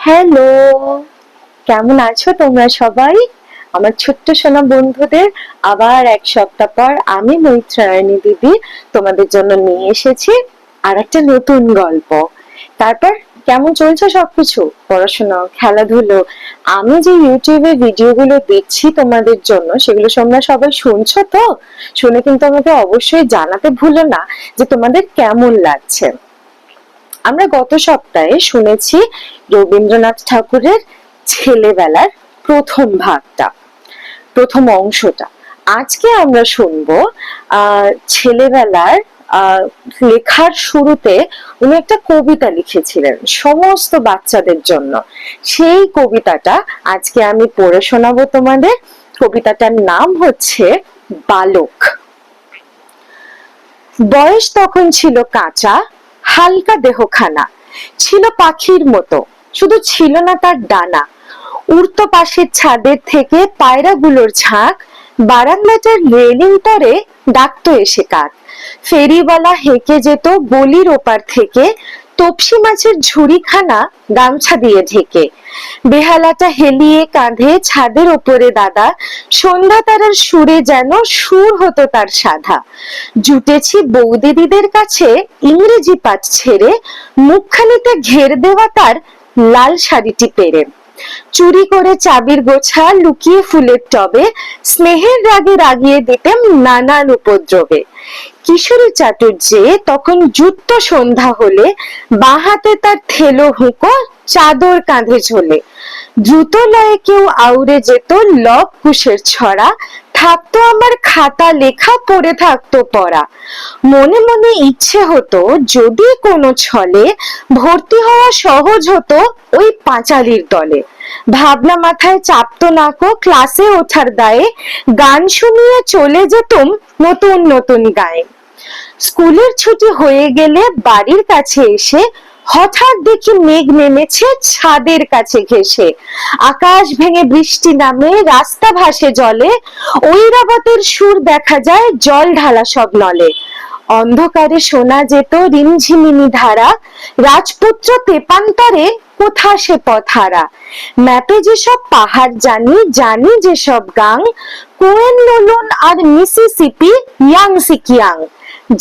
Hello, কেমন আছো তোমরা সবাই? আমার ছোট্ট সোনা বন্ধুদের আবার এক সপ্তাহ পর আমি মৈত্রায়ণী দিদি তোমাদের জন্য নিয়ে এসেছি আর একটা নতুন গল্প। তারপর কেমন চলছে সবকিছু? পড়াশোনা, খেলাধুলো? আমি যে ইউটিউবে ভিডিওগুলো দিচ্ছি তোমাদের জন্য সেগুলো তোমরা সবাই শুনছো তো? শুনে কিন্তু আমাকে অবশ্যই জানাতে ভুলো না যে তোমাদের কেমন লাগছে। আমরা গত সপ্তাহে শুনেছি রবীন্দ্রনাথ ঠাকুরের ছেলেবেলার প্রথম ভাগটা, প্রথম অংশটা। আজকে আমরা শুনবো ছেলেবেলার লেখার শুরুতে উনি একটা কবিতা লিখেছিলেন সমস্ত বাচ্চাদের জন্য। সেই কবিতাটা আজকে আমি পড়ে শোনাবো তোমাদের। কবিতাটার নাম হচ্ছে বালক। বয়স তখন ছিল কাঁচা, হালকা দেহখানা, ছিল পাখির মতো, শুধু ছিল না তার ডানা। উড়তো পাশের ছাদের থেকে পায়রাগুলোর ঝাঁক, বারান্দাটার রেলিং তরে ডাকতো এসে কাক। ফেরিওয়ালা হেঁকে যেত গলির ওপার থেকে, তপসি মাছের ঝুড়িখানা গামছা দিয়ে ঢেকে। বেহালাটা হেলিয়ে কাঁধে ছাদের ওপরে দাদা, সন্ধ্যা তারার সুরে যেন সুর হতো তার সাধা। জুটেছি বৌদিদিদের কাছে ইংরেজি পাঠ ছেড়ে, মুখখানিতে ঘের দেওয়া তার লাল শাড়িটি পেরে। চুরি করে চাবির গোছা লুকিয়ে ফুলের টবে, স্নেহের রাগে রাগিয়ে দিতেম নানান উপদ্রবে। কিশোরী চাটুর্যে তখন যুক্ত সন্ধ্যা হলে, বাঁ হাতে তার থেলো হুঁকো, চাদর কাঁধে ঝোলে। দ্রুত লয়ে কেউ আউড়ে যেত লব কুশের ছড়া, থাকতো আমার খাতা লেখা পড়ে থাকতো পড়া। মনে মনে ইচ্ছে হতো যদি কোনো ছলে ভর্তি হওয়া সহজ হতো ওই পাঁচালির দলে। ভাবনা মাথায় চাপতো নাকো ক্লাসে ওঠার দায়ে, গান শুনিয়ে চলে যেতুম নতুন নতুন গায়ে। স্কুলের ছুটি হয়ে গেলে বাড়ির কাছে এসে হঠাৎ দেখি মেঘ নেমেছে ছাদের কাছে ঘেঁষে। আকাশ ভেঙে বৃষ্টি নামে, রাস্তা ভাসে জলে, ঐরাবতের সুর দেখা যায় জল ঢালা সব নলে। অন্ধকারে শোনা যেত রিমঝিমিনি ধারা, রাজপুত্র তেপান্তরে কোথা সে পথহারা। ম্যাপে যেসব পাহাড় জানি, জানি যেসব গাং, কোয়েন লোলন আর মিসিসিপি, ইয়াংসি কিয়াং।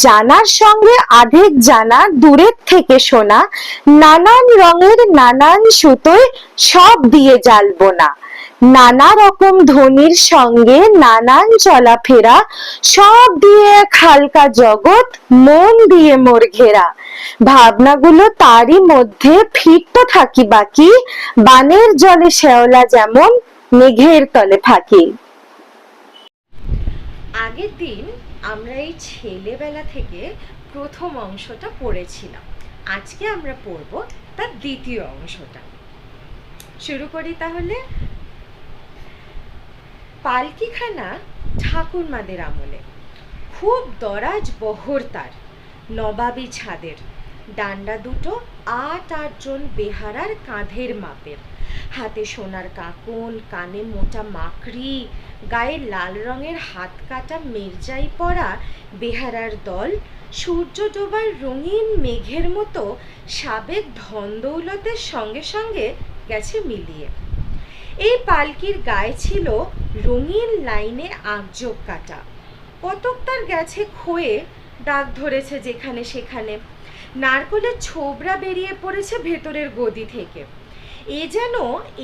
জানার সঙ্গে আধেক জানা, দূরের থেকে শোনা, নানান রঙের নানান সুতোয় সব দিয়ে জ্বালবো না। নানা রকম ধ্বনির সঙ্গে নানান চলাফেরা, সব দিয়ে এক হালকা জগৎ, মন দিয়ে মোর ঘেরা। ভাবনাগুলো তারই মধ্যে ফিরতো থাকি বাকি, বানের জলে শ্যাওলা যেমন মেঘের তলে ফাঁকি। আগের দিন আমরা এই ছেলেবেলা থেকে প্রথম অংশটা পড়েছিলাম। আজকে আমরা পড়ব তার দ্বিতীয় অংশটা। শুরু করি তাহলে। পালকিখানা ঠাকুরমাদের আমলে, খুব দরাজ বহর তার, নবাবী ছাদের, ডান্ডা দুটো ৮-৮ জন বেহারার কাঁধের মাপের, হাতে সোনার কাকন, কানে মোটা মাকড়ি, গায়ে লাল রঙের হাত কাটা মির্জাই পরা বেহারার দল, সূর্য ডোবার রঙিন মেঘের মতো সাবেক ধনদৌলতের সঙ্গে সঙ্গে গেছে মিলিয়ে। এই পালকির গায়ে ছিল রঙিন লাইনে আঁকজোক কাটা, কতক তার গেছে ক্ষয়ে, দাগ ধরেছে যেখানে সেখানে, নারকলের ছোবড়া বেরিয়ে পড়েছে ভেতরের গদি থেকে। এ যেন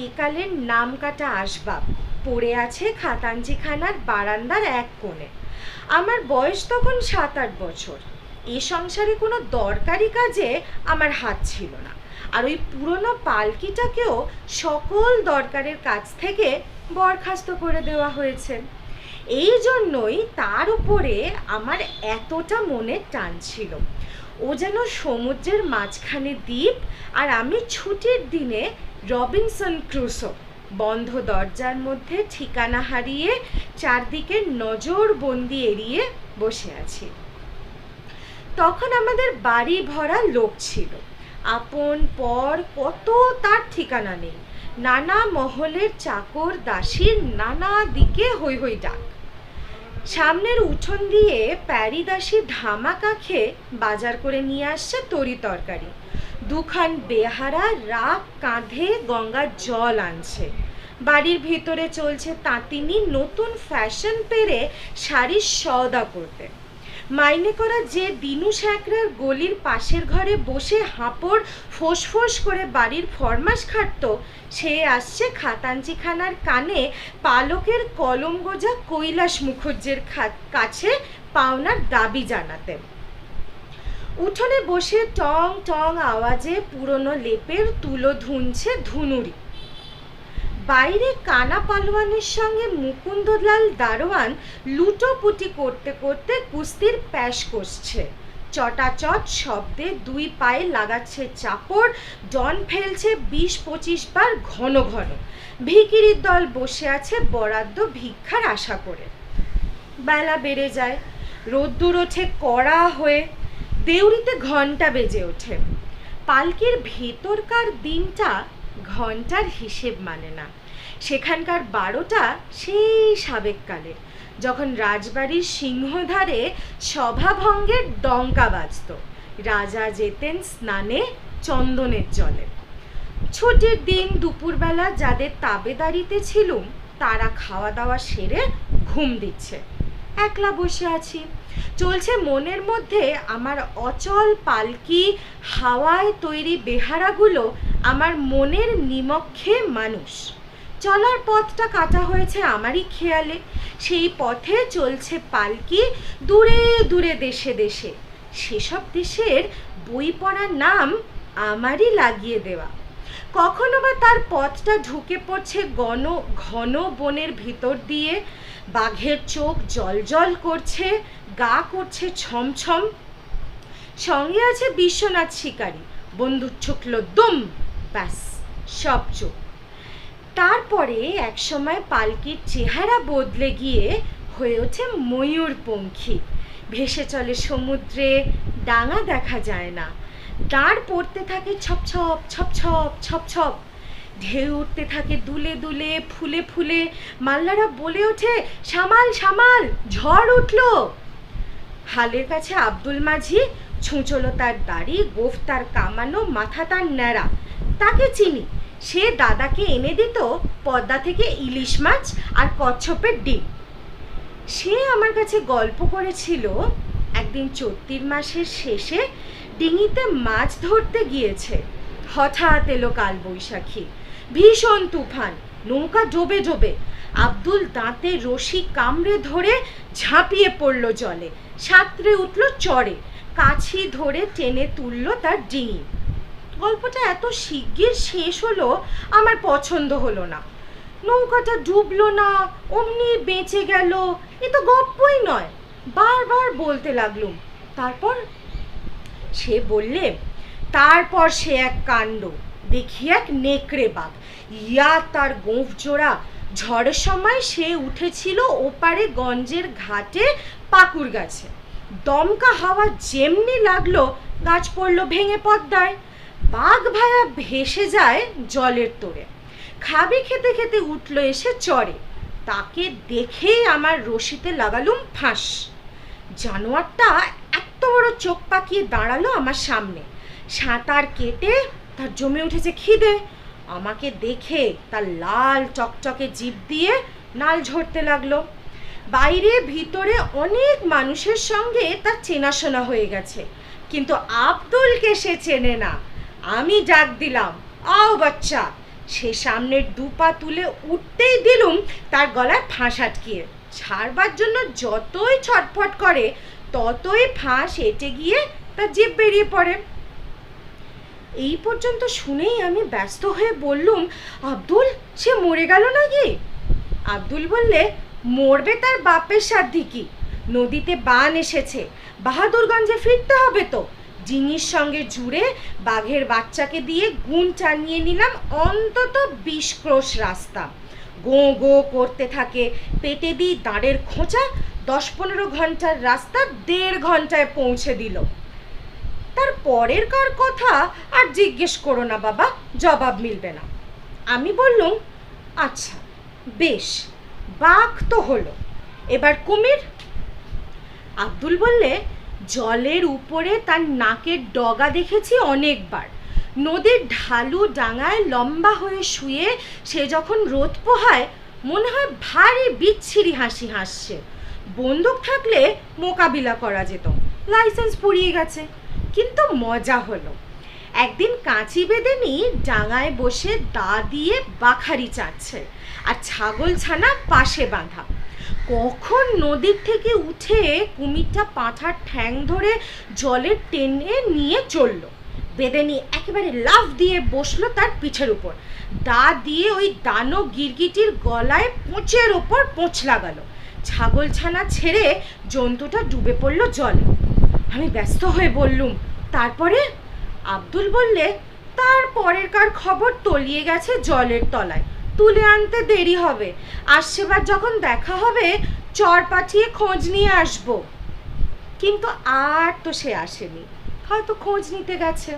একালের নাম কাটা আসবাব পড়ে আছে খাতাঞ্চিখানার বারান্দার এক কোণে। আমার বয়স তখন ৭-৮ বছর। এ সংসারে কোনো দরকারি কাজে আমার হাত ছিল না, আর ওই পুরনো পালকিটাকেও সকল দরকারের কাজ থেকে বরখাস্ত করে দেওয়া হয়েছে। এই জন্যই তার উপরে আমার এতটা মনের টান ছিল। ও যেন সমুদ্রের মাঝখানে দ্বীপ, আর আমি ছুটির দিনে রবিনসন ক্রুসো, বন্ধ দরজার মধ্যে ঠিকানা হারিয়ে চারদিকে নজর বন্দি এড়িয়ে বসে আছি। তখন আমাদের বাড়ি ভরা লোক ছিল, আপন পর কত তার ঠিকানা নেই। নানা মহলের চাকর দাসীর নানা দিকে হৈ হৈ ডাক। সামনের উঠোন দিয়ে প্যারি দাসী ধামা কাখে বাজার করে নিয়ে আসছে তরি তরকারি। দুখান বেহারা রাগ কাঁধে গঙ্গার জল আনছে। বাড়ির ভিতরে চলছে তাঁতিনি নতুন ফ্যাশন পেরে শাড়ির সওদা করতে। মাইনে করা যে দিনু শ্যাকরার গলির পাশের ঘরে বসে হাঁপড় ফোঁস করে বাড়ির ফরমাস খাটত, সে আসছে খাতাঞ্চিখানার কানে পালকের কলম গোজা কৈলাস মুখুজ্জের কাছে পাওনার দাবি জানাতে। উঠোনে বসে টং টং আওয়াজে পুরনো লেপের তুলো ধুনছে ধুনুরি। বাইরে কানা পালোয়ানের সঙ্গে মুকুন্দলাল দারোয়ান লুটোপুটি করতে করতে কুস্তির প্যাশ কষছে। চটাচট শব্দে দুই পায়ে লাগাচ্ছে চাপড়, ডন ফেলছে 20-25 বার ঘন ঘন। ভিখিরির দল বসে আছে বরাদ্দ ভিক্ষার আশা করে। বেলা বেড়ে যায়, রোদ্দুর ওঠে কড়া হয়ে, দেউড়িতে ঘন্টা বেজে ওঠে। পালকির ভেতরকার দিনটা ঘন্টার হিসেব মানে না। সেখানকার 12টা সেই সাবেককালের, যখন রাজবাড়ির সিংহধারে সভাভঙ্গের ডঙ্কা বাজত, রাজা যেতেন স্নানে চন্দনের জলে। ছুটির দিন দুপুরবেলা যাদের তাবেদারিতে ছিলুম তারা খাওয়া দাওয়া সেরে ঘুম দিচ্ছে। একলা বসে আছি। চলছে মনের মধ্যে আমার অচল পালকি, হাওয়ায় তৈরি বেহারাগুলো আমার মনের নিমক্ষে মানুষ। চলার পথটা কাটা হয়েছে আমারই খেয়ালে। সেই পথে চলছে পালকি দূরে দূরে দেশে দেশে। সেসব দেশের বই পড়ার নাম আমারই লাগিয়ে দেওয়া। কখনো বা তার পথটা ঢুকে পড়ছে ঘন বনের ভিতর দিয়ে। বাঘের চোখ জলজল করছে, গা করছে ছমছম। সঙ্গে আছে বিশ্বনাথ শিকারী, বন্দুক ছুকল দুম, ব্যাস সব চোখ। তারপরে একসময় পালকির চেহারা বদলে গিয়ে হয়ে ওঠে ময়ূরপঙ্খী। ভেসে চলে সমুদ্রে, ডাঙা দেখা যায় না। দাঁড় পড়তে থাকে ছপছপ ছপছপ ছপছপ। ঢেউ উঠতে থাকে দুলে দুলে, ফুলে ফুলে। মাল্লারা বলে ওঠে, সামাল সামাল, ঝড় উঠল। হালের কাছে আব্দুল মাঝি, ছুঁচলো তার দাড়ি, গোফ তার কামানো, মাথা তার ন্যাড়া। তাকে চিনি। সে দাদাকে এনে দিত পদ্মা থেকে ইলিশ মাছ আর কচ্ছপের ডিম। সে আমার কাছে গল্প করেছিল একদিন চৈত্র মাসের শেষে ডিঙিতে মাছ ধরতে গিয়েছে। হঠাৎ এলো কাল বৈশাখী, ভীষণ তুফান, নৌকা ডোবে ডোবে। আব্দুল দাঁতে রশি কামড়ে ধরে ঝাঁপিয়ে পড়ল জলে, সাঁতরে উঠল চড়ে, কাছি ধরে টেনে তুলল তার ডিঙি। গল্পটা এত শিগগির শেষ হলো আমার পছন্দ হলো না। নৌকাটা ডুবলো না, অমনি বেঁচে গেল, এ তো গল্পই নয়। বারবার বলতে লাগলুম। তারপর সে বললে, তারপর সে এক কাণ্ড, দেখি এক নেকড়ে বাঘ, ইয়া তার গোঁফ জোড়া। ঝড়ের সময় সে উঠেছিল ওপারে গঞ্জের ঘাটে পাকুড় গাছে। দমকা হাওয়া যেমনি লাগলো, গাছ পড়লো ভেঙে পদ্মায়। বাঘ ভায়া ভেসে যায় জলের তোড়ে। খাবি খেতে খেতে উঠলো এসে চড়ে। তাকে দেখেই আমার রশিতে লাগালুম ফাঁস। জানোয়ারটা এত বড় চোখ পাকিয়ে দাঁড়ালো আমার সামনে। সাঁতার কেটে তার জমে উঠেছে খিদে। আমাকে দেখে তার লাল টকটকে জিভ দিয়ে নাল ঝরতে লাগলো। বাইরে ভিতরে অনেক মানুষের সঙ্গে তার চেনাশোনা হয়ে গেছে, কিন্তু আব্দুলকে সে চেনে না। আমি ডাক দিলাম, আও বাচ্চা। সে সামনের দুপা তুলে উঠতেই দিলুম তার গলায় ফাঁস আটকিয়ে। ছাড়বার জন্য যতই ছটফট করে ততই ফাঁস এঁটে গিয়ে তার জিভ বেরিয়ে পড়ে। এই পর্যন্ত শুনেই আমি ব্যস্ত হয়ে বললুম, আব্দুল, সে মরে গেল নাকি? আব্দুল বললে, মরবে তার বাপের সাধ্যি কি? নদীতে বান এসেছে, বাহাদুরগঞ্জে ফিরতে হবে তো। ডিঙির সঙ্গে জুড়ে বাঘের বাচ্চাকে দিয়ে গুণ টানিয়ে নিলাম অন্তত 20 ক্রোশ রাস্তা। গো গো করতে থাকে। পেটে দিই দাঁড়ের খোঁচা। 10-15 ঘন্টার রাস্তা 1.5 ঘন্টায় পৌঁছে দিল। তার পরের কার কথা আর জিজ্ঞেস করো না বাবা, জবাব মিলবে না। আমি বললুম, আচ্ছা বেশ, বাঘ তো হলো, এবার কুমির? আব্দুল বললে, জলের উপরে তার নাকের ডগা দেখেছি অনেকবার। নদীর ঢালু ডাঙায় লম্বা হয়ে শুয়ে সে যখন রোদ পোহায় মনে হয় ভারী বিচ্ছিরি হাসি হাসছে। বন্দুক থাকলে মোকাবিলা করা যেত, লাইসেন্স পুড়িয়ে গেছে, কিন্তু মজা হলো। একদিন কাঁচি বেদেনি ডাঙায় বসে দা দিয়ে বাখারি চাচ্ছে, আর ছাগল ছানা পাশে বাঁধা। কখন নদীর থেকে উঠে কুমিরটা পাঁঠার ঠ্যাং ধরে জলে টেনে নিয়ে চলল। বেদেনি একেবারে লাফ দিয়ে বসলো তার পিঠের উপর, দা দিয়ে ওই দানো গিরগিটির গলায় পোঁচের ওপর পোঁচ লাগালো। ছাগল ছানা ছেড়ে জন্তুটা ডুবে পড়লো জলে। আমি ব্যস্ত হয়ে বললুম, তারপরে? আব্দুল বললে, তারপরেরকার খবর তলিয়ে গেছে জলের তলায়, তুলে আনতে দেরি হবে, আসছেবার যখন দেখা হবে চর পাঠিয়ে খোঁজ নিয়ে আসবো। কিন্তু আর তো সে আসেনি, হয়তো খোঁজ নিতে গেছে।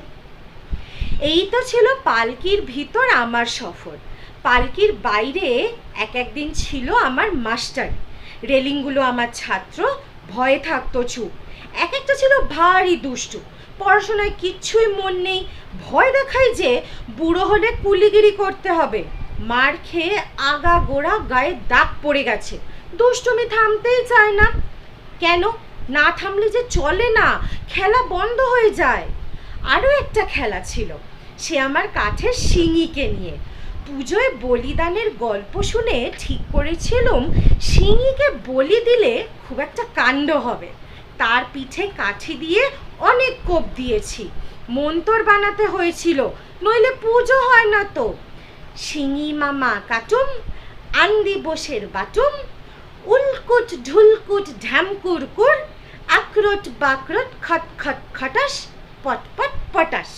এই তো ছিল পালকির ভিতর আমার সফর। পালকির বাইরে একদিন ছিল আমার মাস্টার, রেলিংগুলো আমার ছাত্র, ভয়ে থাকতো চুপ। একটা ছিল ভারী দুষ্টু, পড়াশোনায় কিচ্ছুই মন নেই, ভয় দেখায় যে বুড়ো হলে কুলিগিরি করতে হবে। মার খেয়ে আগা গোড়া গায়ে দাগ পড়ে গেছে, দুষ্টুমি থামতেই চায় না। কেন না থামলে যে চলে না, খেলা বন্ধ হয়ে যায়। আরও একটা খেলা ছিল, সে আমার কাঠের শিঙিকে নিয়ে। পুজোয় বলিদানের গল্প শুনে ঠিক করেছিলুম শিঙিকে বলি দিলে খুব একটা কাণ্ড হবে। তার পিঠে কাঠি দিয়ে অনেক কোপ দিয়েছি, মন্তর বানাতে হয়েছিল, নইলে পুজো হয় না তো। শিঙি মামা কাটুম, আন্দি বসের বাটুম, উলকুট ঢুলকুট ঢ্যামকুরকুর, আক্রোট বাক্রোট খট খট খটাস, পটপট পটাস।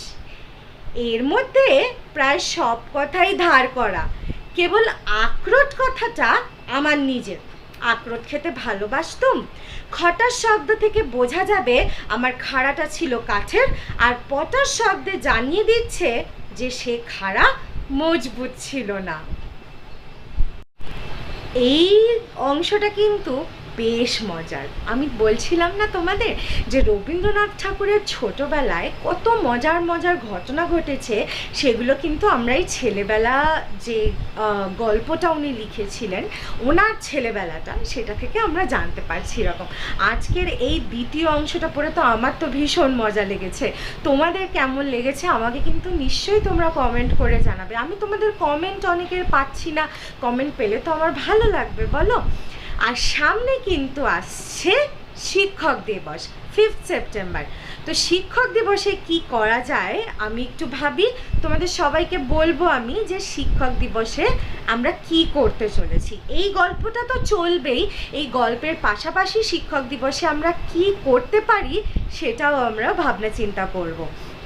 এর মধ্যে প্রায় সব কথাই ধার করা, কেবল আক্রোট কথাটা আমার নিজের। আক্রোট খেতে ভালোবাসতুম। খটাস শব্দ থেকে বোঝা যাবে আমার খাড়াটা ছিল কাঠের, আর পটাস শব্দে জানিয়ে দিচ্ছে যে সে খাড়া মজবুত ছিল না। এই অংশটা কিন্তু বেশ মজার। আমি বলছিলাম না তোমাদের যে রবীন্দ্রনাথ ঠাকুরের ছোটবেলায় কত মজার মজার ঘটনা ঘটেছে, সেগুলো কিন্তু আমরা এই ছেলেবেলা যে গল্পটা উনি লিখেছিলেন ওনার ছেলেবেলাটা, সেটা থেকে আমরা জানতে পারছি। এরকম আজকের এই দ্বিতীয় অংশটা পড়ে তো আমার তো ভীষণ মজা লেগেছে। তোমাদের কেমন লেগেছে আমাকে কিন্তু নিশ্চয়ই তোমরা কমেন্ট করে জানাবে। আমি তোমাদের কমেন্ট অনেকের পাচ্ছি না, কমেন্ট পেলে তো আমার ভালো লাগবে বলো। আর সামনে কিন্তু আসছে শিক্ষক দিবস, 5 সেপ্টেম্বর। তো শিক্ষক দিবসে কি করা যায় আমি একটু ভাবি, তোমাদের সবাইকে বলবো আমি যে শিক্ষক দিবসে আমরা কি করতে চলেছি। এই গল্পটা তো চলবেই, এই গল্পের পাশাপাশি শিক্ষক দিবসে আমরা কি করতে পারি সেটাও আমরা ভাবনা চিন্তা করব।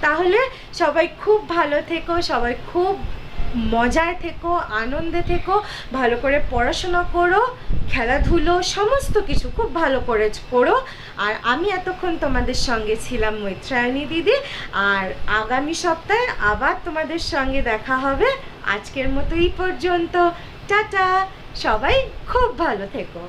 তাহলে সবাই খুব ভালো থেকো, সবাই খুব মজায় থেকো, আনন্দে থেকো, ভালো করে পড়াশোনা করো, খেলাধুলো সমস্ত কিছু খুব ভালো করে করো। আর আমি এতক্ষণ তোমাদের সঙ্গে ছিলাম মৈত্রায়ণী দিদি, আর আগামী সপ্তাহে আবার তোমাদের সঙ্গে দেখা হবে। আজকের মতো এই পর্যন্ত, টাটা, সবাই খুব ভালো থেকো।